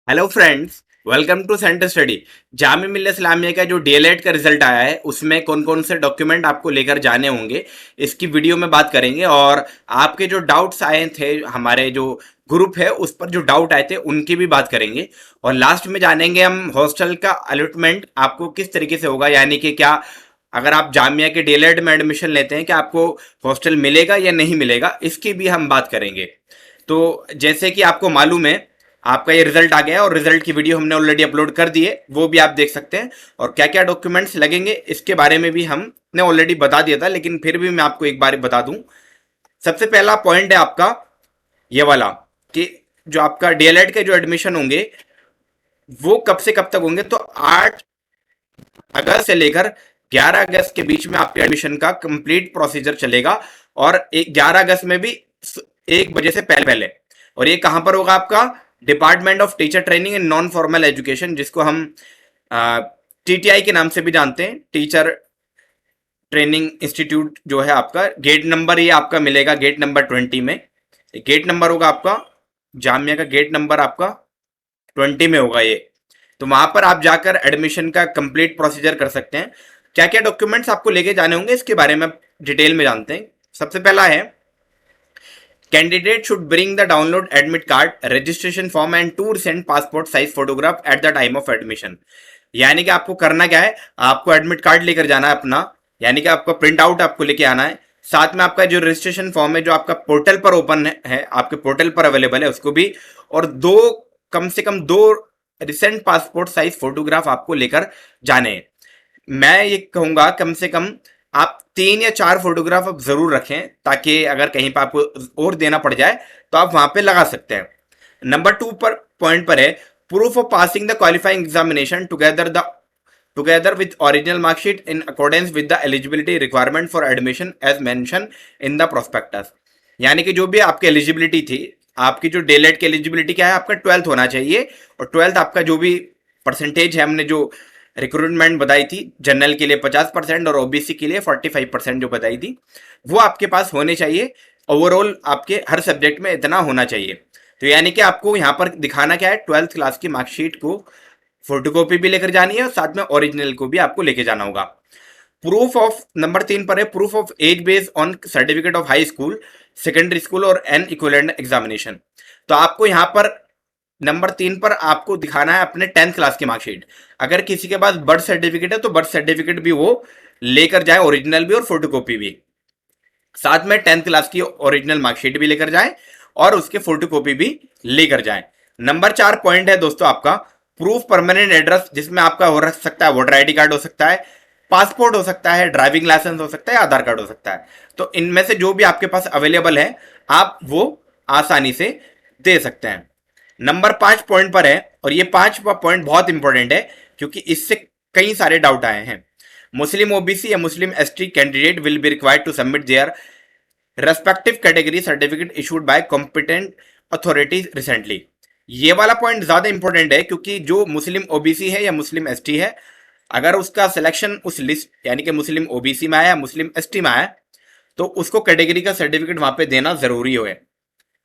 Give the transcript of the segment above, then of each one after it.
Hello friends, welcome to centre study. Jamia Millia Islamia का जो DElEd का रिजल्ट आया है उसमें कौन कौन से डॉक्यूमेंट आपको लेकर जाने होंगे इसकी वीडियो में बात करेंगे। और आपके जो डाउट्स आए थे, हमारे जो ग्रुप है उस पर जो डाउट आए थे उनकी भी बात करेंगे। और लास्ट में जानेंगे हम हॉस्टल का अलॉटमेंट आपको किस तरीके से होगा, यानी कि क्या अगर आप जामिया के डीएलएड में एडमिशन लेते हैं क्या आपको हॉस्टल मिलेगा या नहीं मिलेगा, इसकी भी हम बात करेंगे। तो जैसे कि आपको मालूम है, आपका ये रिजल्ट आ गया है और रिजल्ट की वीडियो हमने ऑलरेडी अपलोड कर दी है, वो भी आप देख सकते हैं। और क्या क्या डॉक्यूमेंट्स लगेंगे इसके बारे में भी हमने ऑलरेडी बता दिया था, लेकिन फिर भी मैं आपको एक बार बता दूं। सबसे पहला पॉइंट है आपका ये वाला कि जो आपका डीएलएड के जो एडमिशन होंगे वो कब से कब तक होंगे। तो 8 अगस्त से लेकर 11 अगस्त के बीच में आपके एडमिशन का कंप्लीट प्रोसीजर चलेगा। और 11 अगस्त में भी 1 बजे से पहले पहले। और ये कहां पर होगा? आपका department of teacher training and non formal education, जिसको हम टीटीआई के नाम से भी जानते हैं, टीचर ट्रेनिंग इंस्टीट्यूट जो है आपका। गेट नंबर ये आपका मिलेगा गेट नंबर 20 में। गेट नंबर होगा आपका, जामिया का गेट नंबर आपका 20 में होगा ये। तो वहां पर आप जाकर एडमिशन का कंप्लीट प्रोसीजर कर सकते हैं। क्या क्या डॉक्यूमेंट्स आपको लेके जाने होंगे इसके बारे में डिटेल में जानते हैं। सबसे पहला है, candidate should bring the download admit card, registration form and 2 recent passport size photograph at the time of admission. यानी कि आपको करना क्या है, आपको एडमिट कार्ड लेकर जाना है अपना, यानी कि आपका प्रिंट आउट आपको लेके आना है। साथ में आपका जो रजिस्ट्रेशन फॉर्म है जो आपका पोर्टल पर ओपन है, आपके पोर्टल पर अवेलेबल है, उसको भी। और कम से कम 2 रिसेंट पासपोर्ट साइज फोटोग्राफ आपको लेकर जाने हैं। मैं ये कहूंगा कम से कम आप 3 या 4 फोटोग्राफ आप जरूर रखें, ताकि अगर कहीं पर आपको और देना पड़ जाए तो आप वहां पे लगा सकते हैं। नंबर 2 पर पॉइंट पर है, proof of passing the qualifying examination together with original marksheet in accordance with the eligibility requirement for admission as mention in the prospectus. यानी कि जो भी आपकी एलिजिबिलिटी थी, आपकी जो डीएलएड की एलिजिबिलिटी क्या है, आपका 12th होना चाहिए। और 12th आपका जो भी परसेंटेज है, हमने जो रिक्रूटमेंट बताई थी, जनरल के लिए 50% और ओबीसी के लिए 45% जो बताई थी, वो आपके पास होने चाहिए। ओवरऑल आपके हर सब्जेक्ट में इतना होना चाहिए। तो यानी कि आपको यहाँ पर दिखाना क्या है, 12th क्लास की मार्कशीट को फोटोकॉपी भी लेकर जानी है और साथ में ओरिजिनल को भी आपको लेके जाना होगा। प्रूफ ऑफ नंबर 3 पर है, proof of age based on certificate of high school, secondary school और एन इक्विवेलेंट एग्जामिनेशन। तो आपको यहाँ पर नंबर 3 पर आपको दिखाना है अपने 10th क्लास की मार्कशीट। अगर किसी के पास बर्थ सर्टिफिकेट है तो बर्थ सर्टिफिकेट भी वो लेकर जाए, ओरिजिनल भी और फोटोकॉपी भी। साथ में 10th क्लास की ओरिजिनल मार्कशीट भी लेकर जाए और उसके फोटोकॉपी भी लेकर जाए। नंबर 4 पॉइंट है दोस्तों आपका, प्रूफ परमानेंट एड्रेस, जिसमें आपका हो सकता है वोटर आईडी कार्ड हो सकता है, पासपोर्ट हो सकता है, ड्राइविंग लाइसेंस हो सकता है, आधार कार्ड हो सकता है। तो इनमें से जो भी आपके पास अवेलेबल है आप वो आसानी से दे सकते हैं। नंबर 5 पॉइंट पर है, और ये 5वां पॉइंट बहुत इंपॉर्टेंट है क्योंकि इससे कई सारे डाउट आए हैं। मुस्लिम ओबीसी या Muslim ST candidate will be required to submit their respective category certificate issued by competent authorities recently. ये वाला पॉइंट ज्यादा इंपॉर्टेंट है क्योंकि जो मुस्लिम ओबीसी है या मुस्लिम एसटी है, अगर उसका सिलेक्शन उस लिस्ट यानी कि मुस्लिम ओबीसी में आया या मुस्लिम एसटी में आया, तो उसको कैटेगरी का सर्टिफिकेट वहां पे देना जरूरी है।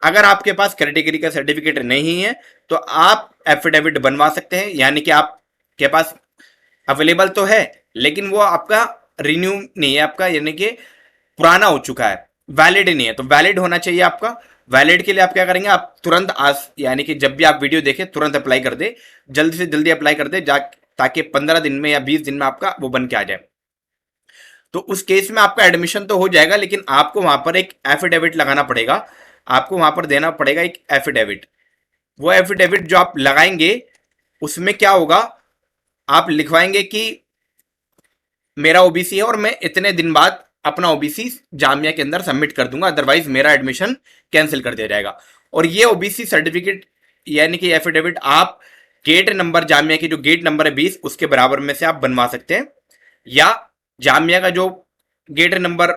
अगर आपके पास कैटेगरी का सर्टिफिकेट नहीं है तो आप एफिडेविट बनवा सकते हैं, यानी कि आपके पास अवेलेबल तो है लेकिन वो आपका रिन्यू नहीं है, आपका यानी कि पुराना हो चुका है, वैलिड नहीं है। तो वैलिड होना चाहिए आपका। वैलिड के लिए आप क्या करेंगे, आप तुरंत आज यानी कि जब भी आप वीडियो देखें तुरंत अप्लाई कर दे, जल्दी से जल्दी अप्लाई कर दे, ताकि 15 दिन में या 20 दिन में आपका वो बन के आ जाए। तो उस केस में आपका एडमिशन तो हो जाएगा, लेकिन आपको वहां पर एक एफिडेविट लगाना पड़ेगा, आपको वहां पर देना पड़ेगा एक एफिडेविट। वो एफिडेविट जो आप लगाएंगे उसमें क्या होगा, आप लिखवाएंगे कि मेरा ओबीसी है और मैं इतने दिन बाद अपना ओबीसी जामिया के अंदर सबमिट कर दूंगा, अदरवाइज मेरा एडमिशन कैंसिल कर दिया जाएगा। और ये ओबीसी सर्टिफिकेट यानी कि एफिडेविट आप गेट नंबर, जामिया की जो गेट नंबर है 20 उसके बराबर में से आप बनवा सकते हैं, या जामिया का जो गेट नंबर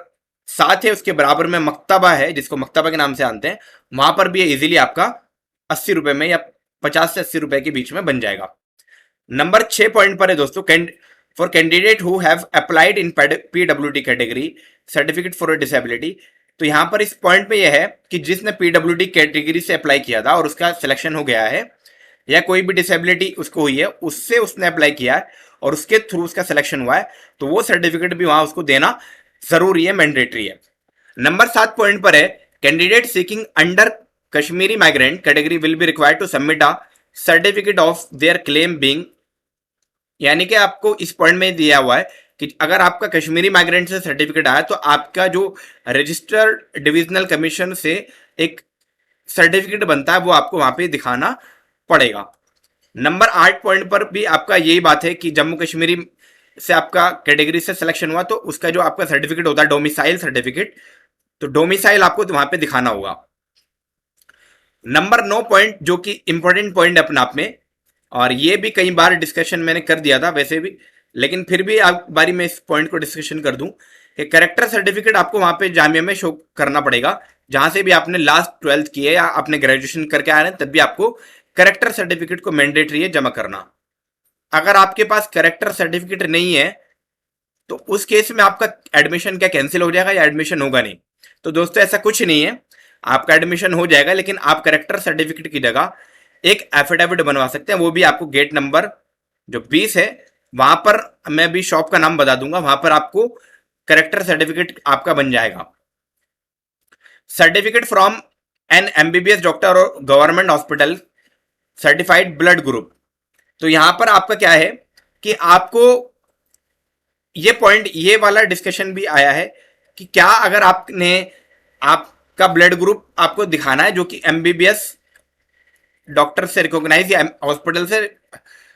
7 है उसके बराबर में मकतबा है, जिसको मकतबा के नाम से जानते हैं, वहां पर भी इजीली आपका 80 रुपए में या 50 से 80 रुपए के बीच में बन जाएगा। नंबर 6 पॉइंट पर है दोस्तों, for candidate who have applied in PWD category certificate for disability. तो यहां पर इस पॉइंट पे यह है कि जिसने पीडब्ल्यूडी कैटेगरी से अप्लाई किया था और उसका सिलेक्शन हो गया है, या कोई भी डिसेबिलिटी उसको हुई है, उससे उसने अप्लाई किया है और उसके थ्रू उसका सिलेक्शन हुआ है, तो वो सर्टिफिकेट भी वहां उसको देना जरूरी है, मैंडेटरी है। नंबर 7 पॉइंट पर है, candidate seeking under Kashmiri migrant category will be required to submit a certificate of their claim being, यानी कि आपको इस पॉइंट में दिया हुआ है कि अगर आपका कश्मीरी माइग्रेंट से सर्टिफिकेट आया तो आपका जो रजिस्टर्ड डिविजनल कमीशन से एक सर्टिफिकेट बनता है वो आपको वहां पे दिखाना पड़ेगा। नंबर 8 पॉइंट पर भी आपका यही बात है कि जम्मू कश्मीरी से आपका कैटेगरी से सिलेक्शन हुआ तो उसका जो आपका सर्टिफिकेट होता है डोमिसाइल सर्टिफिकेट, तो डोमिसाइल आपको वहां पे दिखाना होगा। नंबर 9 पॉइंट जो कि इंपॉर्टेंट पॉइंट है अपने आप में, और ये भी कई बार डिस्कशन मैंने कर दिया था वैसे भी, लेकिन फिर भी आप बारी में इस पॉइंट को डिस्कशन कर दूं कि करेक्टर सर्टिफिकेट आपको वहां पे जामिया में शो करना पड़ेगा, जहां से भी आपने लास्ट 12th की है या आपने ग्रेजुएशन करके आ रहे हैं तब भी आपको करेक्टर सर्टिफिकेट को मैंडेटरी है जमा करना। अगर आपके पास करेक्टर सर्टिफिकेट नहीं है तो उस केस में आपका एडमिशन क्या कैंसिल हो जाएगा या एडमिशन होगा नहीं? तो दोस्तों ऐसा कुछ नहीं है, आपका एडमिशन हो जाएगा, लेकिन आप करेक्टर सर्टिफिकेट की जगह एक एफिडेविट बनवा सकते हैं, वो भी आपको गेट नंबर जो 20 है वहां पर, मैं भी शॉप का नाम बता दूंगा, वहां पर आपको करेक्टर सर्टिफिकेट आपका बन जाएगा। Certificate from an MBBS doctor और government hospital certified blood group, तो यहां पर आपका क्या है कि आपको ये पॉइंट, ये वाला डिस्कशन भी आया है कि क्या अगर आपने आपका ब्लड ग्रुप आपको दिखाना है जो कि एमबीबीएस डॉक्टर से रिकॉग्नाइज या हॉस्पिटल से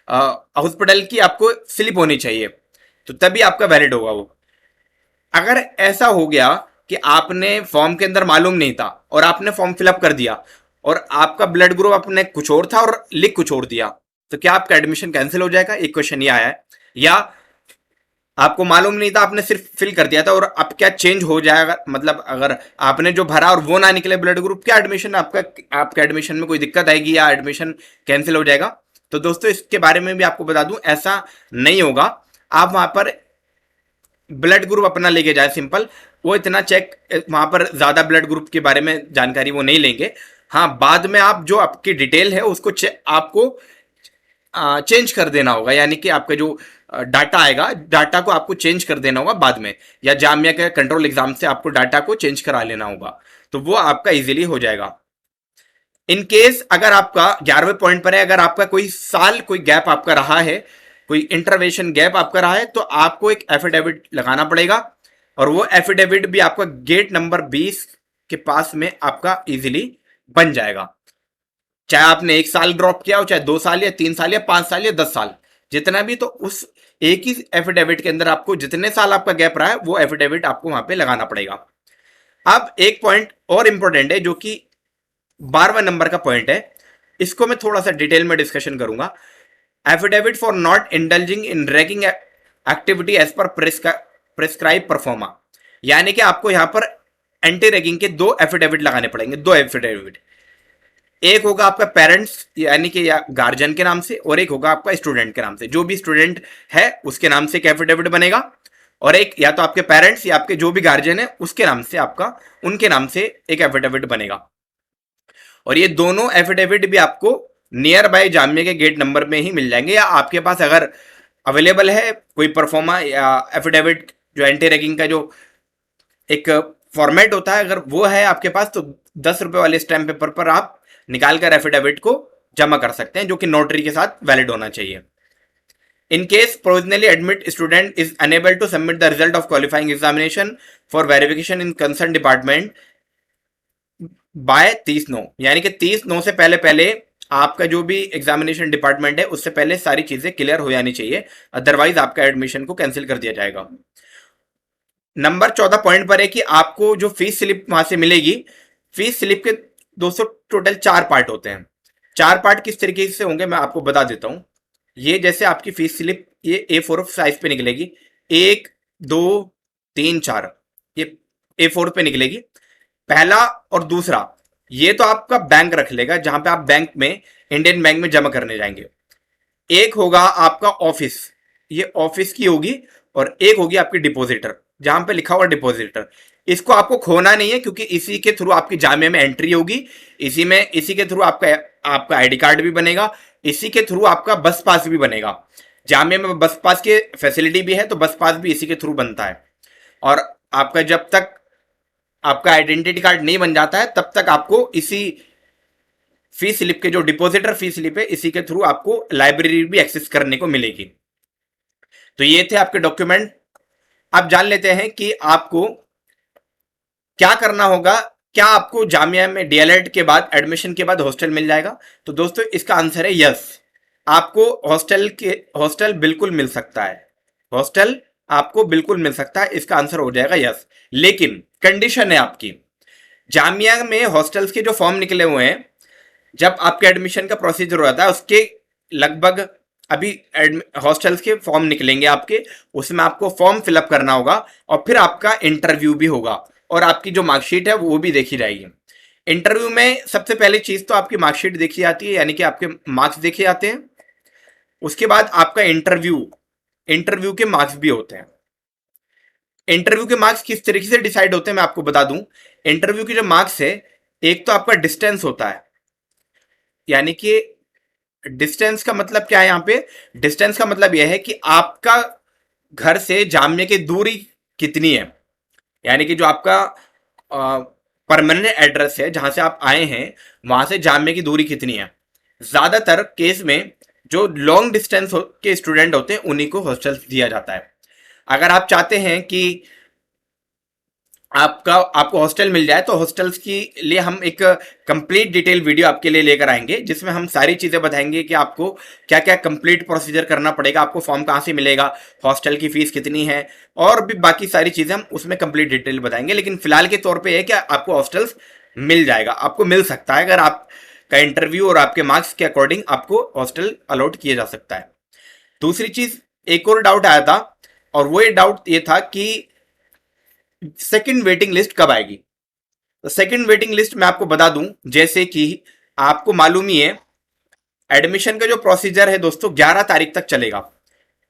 हॉस्पिटल की आपको स्लिप होनी चाहिए, तो तभी आपका वैलिड होगा वो। अगर ऐसा हो गया कि आपने फॉर्म के अंदर मालूम नहीं था और आपने फॉर्म फिलअप कर दिया और आपका ब्लड ग्रुप आपने कुछ और था और लिख कुछ और दिया, तो क्या आपका एडमिशन कैंसिल हो जाएगा? एक क्वेश्चन ये आया है। या आपको मालूम नहीं था, आपने सिर्फ फिल कर दिया था और अब क्या चेंज हो जाएगा, मतलब अगर आपने जो भरा और वो ना निकले ब्लड ग्रुप, क्या एडमिशन आपका एडमिशन में कोई दिक्कत आएगी या एडमिशन कैंसिल हो जाएगा? तो दोस्तों इसके बारे में भी आपको बता दूं, ऐसा नहीं होगा। आप वहां पर ब्लड ग्रुप अपना लेके जाए सिंपल, वो इतना चेक वहां पर ज्यादा ब्लड ग्रुप के बारे में जानकारी वो नहीं लेंगे। हाँ, बाद में आप जो आपकी डिटेल है उसको आपको चेंज कर देना होगा, यानी कि आपका जो डाटा आएगा, डाटा को आपको चेंज कर देना होगा बाद में, या जामिया के कंट्रोल एग्जाम से आपको डाटा को चेंज करा लेना होगा, तो वो आपका इजीली हो जाएगा। इन केस अगर आपका 11वें पॉइंट पर है, अगर आपका कोई साल कोई गैप आपका रहा है, कोई इंटरवेंशन गैप आपका रहा है, तो आपको एक एफिडेविट लगाना पड़ेगा, और वो एफिडेविट भी आपका गेट नंबर 20 के पास में आपका इजीली बन जाएगा। चाहे आपने 1 साल ड्रॉप किया हो, चाहे 2 साल या 3 साल या 5 साल या 10 साल, जितना भी, तो उस एक ही एफिडेविट के अंदर आपको जितने साल आपका गैप रहा है वो एफिडेविट आपको वहां पे लगाना पड़ेगा। अब एक पॉइंट और इंपॉर्टेंट है जो कि 12वें नंबर का पॉइंट है, इसको मैं थोड़ा सा डिटेल में डिस्कशन करूंगा। Affidavit for not indulging in ragging activity as per prescribe proforma, यानी कि आपको यहां पर एंटी रैगिंग के 2 एफिडेविट लगाने पड़ेंगे। 2 एफिडेविट, एक होगा आपका पेरेंट्स यानी कि या गार्जियन के नाम से, और एक होगा आपका स्टूडेंट के नाम से, जो भी स्टूडेंट है उसके नाम से एक एफिडेविट बनेगा, और एक या तो आपके पेरेंट्स या आपके जो भी गार्जियन है उसके नाम से आपका, उनके नाम से एक एफिडेविट बनेगा। और ये दोनों एफिडेविट भी आपको नियर बाय जामिया के गेट नंबर में ही मिल जाएंगे, या आपके पास अगर अवेलेबल है कोई परफॉर्मा या एफिडेविट जो एंटी रैगिंग का जो एक फॉर्मेट होता है, अगर वो है आपके पास, तो 10 रुपए वाले स्टैम्प पेपर पर आप निकाल कर एफिडेविट को जमा कर सकते हैं, जो कि नोटरी के साथ वैलिड होना चाहिए। In case provisionally admit student is unable to submit the result of qualifying examination for verification in concern department by 30/9, यानी कि 30/9 से पहले पहले आपका जो भी एग्जामिनेशन डिपार्टमेंट है उससे पहले सारी चीजें क्लियर हो जानी चाहिए, अदरवाइज आपका एडमिशन को कैंसिल कर दिया जाएगा। नंबर 14 पॉइंट पर है कि आपको जो फीस स्लिप वहां से मिलेगी, फीस स्लिप के 200 टोटल 4 पार्ट होते हैं। 4 पार्ट किस तरीके से होंगे मैं आपको बता देता हूं। ये जैसे आपकी फीस स्लिप ये A4 साइज पे निकलेगी, 1 2 3 4, ये A4 पे निकलेगी। पहला और दूसरा ये तो आपका बैंक रख लेगा, जहां पे आप बैंक में, इंडियन बैंक में जमा करने जाएंगे। एक होगा आपका ऑफिस, ये ऑफिस की होगी, और एक होगी आपकी डिपॉजिटर, जहां पे लिखा हुआ डिपॉजिटर। इसको आपको खोना नहीं है, क्योंकि इसी के थ्रू आपकी जामिया में एंट्री होगी, इसी के थ्रू आपका आईडी कार्ड भी बनेगा, इसी के थ्रू आपका बस पास भी बनेगा। जामिया में बस पास की फैसिलिटी भी है, तो बस पास भी इसी के थ्रू बनता है। और आपका जब तक आपका आइडेंटिटी कार्ड नहीं बन जाता है तब तक आपको इसी फी स्लिप के जो डिपॉजिटर फी स्लिप है इसी के थ्रू आपको लाइब्रेरी भी एक्सेस करने को मिलेगी। तो ये थे आपके डॉक्यूमेंट। आप जान लेते हैं कि आपको क्या करना होगा। क्या आपको जामिया में डीएलएड के बाद एडमिशन के बाद हॉस्टल मिल जाएगा? तो दोस्तों इसका आंसर है यस। आपको हॉस्टल बिल्कुल मिल सकता है। हॉस्टल आपको बिल्कुल मिल सकता है, इसका आंसर हो जाएगा यस। लेकिन कंडीशन है आपकी, जामिया में हॉस्टल्स के जो फॉर्म निकले हुए हैं, जब आपके एडमिशन का प्रोसीजर हो जाता है उसके लगभग अभी हॉस्टल्स के फॉर्म निकलेंगे आपके, उसमें आपको फॉर्म फिलअप करना होगा और फिर आपका इंटरव्यू भी होगा और आपकी जो मार्कशीट है वो भी देखी जाएगी। इंटरव्यू में सबसे पहली चीज तो आपकी मार्कशीट देखी जाती है, यानी कि आपके मार्क्स देखे जाते हैं। उसके बाद आपका इंटरव्यू के मार्क्स भी होते हैं। इंटरव्यू के मार्क्स किस तरीके से डिसाइड होते हैं मैं आपको बता दूं। इंटरव्यू के जो मार्क्स है, एक तो आपका डिस्टेंस होता है, यानी कि डिस्टेंस का मतलब क्या है यहाँ पे? डिस्टेंस का मतलब यह है कि आपका घर से जामिया की दूरी कितनी है, यानी कि जो आपका परमानेंट एड्रेस है जहां से आप आए हैं वहां से जामिया की दूरी कितनी है। ज्यादातर केस में जो लॉन्ग डिस्टेंस के स्टूडेंट होते हैं उन्हीं को हॉस्टल दिया जाता है। अगर आप चाहते हैं कि आपको हॉस्टल मिल जाए तो हॉस्टल्स के लिए हम एक कंप्लीट डिटेल वीडियो आपके लिए लेकर आएंगे, जिसमें हम सारी चीजें बताएंगे कि आपको क्या क्या कंप्लीट प्रोसीजर करना पड़ेगा, आपको फॉर्म कहाँ से मिलेगा, हॉस्टल की फीस कितनी है, और भी बाकी सारी चीजें हम उसमें कंप्लीट डिटेल बताएंगे। लेकिन फिलहाल के तौर पर यह कि आपको हॉस्टल्स मिल जाएगा, आपको मिल सकता है। अगर आपका इंटरव्यू और आपके मार्क्स के अकॉर्डिंग आपको हॉस्टल अलॉट किया जा सकता है। दूसरी चीज, एक और डाउट आया था, और वो डाउट ये था कि सेकंड वेटिंग लिस्ट कब आएगी। तो सेकंड वेटिंग लिस्ट मैं आपको बता दूं, जैसे कि आपको मालूम ही है एडमिशन का जो प्रोसीजर है दोस्तों 11 तारीख तक चलेगा।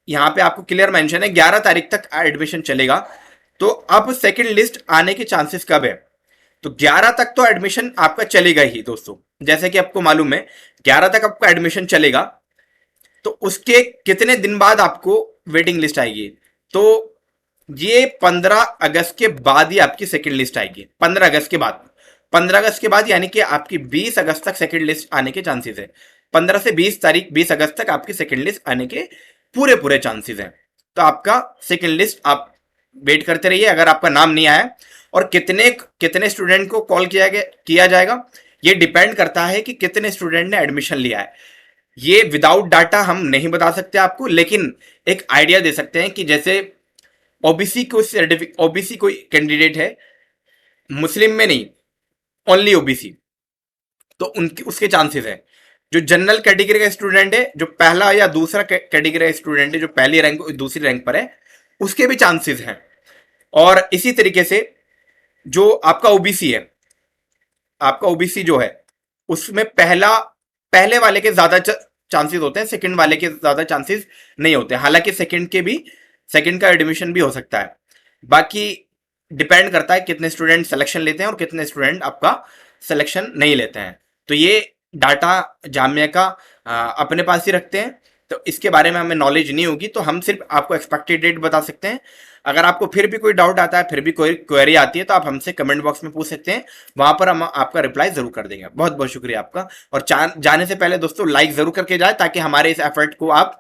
यहां पे आपको क्लियर मेंशन है 11 तारीख तक एडमिशन चलेगा। तो अब सेकंड लिस्ट आने के चांसेस कब है? तो 11 तक तो एडमिशन आपका चलेगा ही दोस्तों, जैसे कि आपको मालूम है 11 तक आपका एडमिशन चलेगा। तो उसके कितने दिन बाद आपको वेटिंग लिस्ट आएगी? तो ये 15 अगस्त के बाद ही आपकी सेकंड लिस्ट आएगी। 15 अगस्त के बाद, 15 अगस्त के बाद यानी कि आपकी 20 अगस्त तक सेकंड लिस्ट आने के चांसेस है। 15 से 20 तारीख 20 अगस्त तक आपकी सेकंड लिस्ट आने के पूरे चांसेस हैं। तो आपका सेकंड लिस्ट आप वेट करते रहिए। अगर आपका नाम नहीं आया, और कितने स्टूडेंट को कॉल किया जाएगा, ये डिपेंड करता है कि कितने स्टूडेंट ने एडमिशन लिया है। ये विदाउट डाटा हम नहीं बता सकते आपको, लेकिन एक आइडिया दे सकते हैं कि जैसे ओबीसी कोई कैंडिडेट है, मुस्लिम में नहीं, ओनली ओबीसी, तो उनके उसके चांसेस है। जो जनरल कैटेगरी का स्टूडेंट है, जो पहला या दूसरा कैटेगरी का स्टूडेंट है, जो पहली रैंक दूसरी रैंक पर है, उसके भी चांसेस हैं। और इसी तरीके से जो आपका ओबीसी है, आपका ओबीसी जो है उसमें पहले वाले के ज्यादा चांसेस होते हैं, सेकंड वाले के ज्यादा चांसेस नहीं होते। हालांकि सेकंड का एडमिशन भी हो सकता है। बाकी डिपेंड करता है कितने स्टूडेंट सिलेक्शन लेते हैं और कितने स्टूडेंट आपका सिलेक्शन नहीं लेते हैं। तो ये डाटा जामिया का अपने पास ही रखते हैं, तो इसके बारे में हमें नॉलेज नहीं होगी, तो हम सिर्फ आपको एक्सपेक्टेड डेट बता सकते हैं। अगर आपको फिर भी कोई डाउट आता है, फिर भी कोई क्वेरी आती है, तो आप हमसे कमेंट बॉक्स में पूछ सकते हैं, वहां पर हम आपका रिप्लाई जरूर कर देंगे। बहुत बहुत शुक्रिया आपका। और जाने से पहले दोस्तों लाइक जरूर करके जाए, ताकि हमारे इस एफर्ट को आप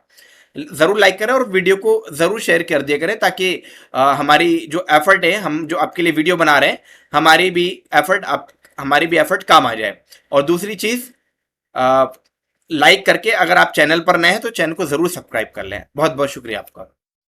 जरूर लाइक करें और वीडियो को जरूर शेयर कर दिया करें, ताकि हमारी जो एफर्ट है, हम जो आपके लिए वीडियो बना रहे हैं, हमारी भी एफर्ट काम आ जाए। और दूसरी चीज, लाइक करके अगर आप चैनल पर नए हैं तो चैनल को जरूर सब्सक्राइब कर लें। बहुत बहुत शुक्रिया आपका।